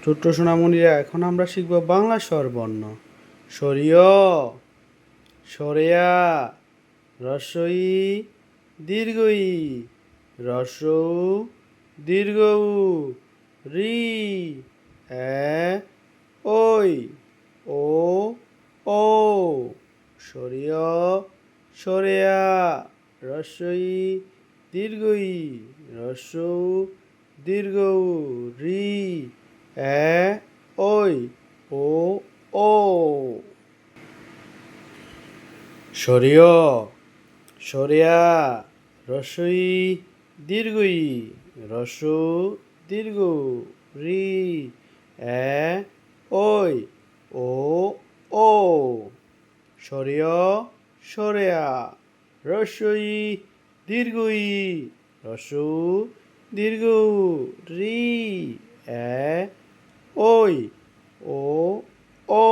ছোট্ট সোনামণিরা, এখন আমরা শিখব বাংলা স্বরবর্ণ। সরিয়, সরেয়া, রস্বই, দীর্ঘই, রস্বউ, দীর্ঘউ, রি, এ, ওই, ও, ও। সরিয়, সরেয়া, রস্বই, দীর্ঘই, রস্বউ, দীর্ঘউ, রি, এ, ওই, ও, ও। সরিয়, সরেয়া, রস্বই, দীর্ঘই, রস্বউ, দীর্ঘ, রি, এ, ওই, ও, ও। সরিয়, সরেয়া, রস্বই, দীর্ঘই, রস্বউ, দীর্ঘউ, রি, এ, ওই, ও, ও।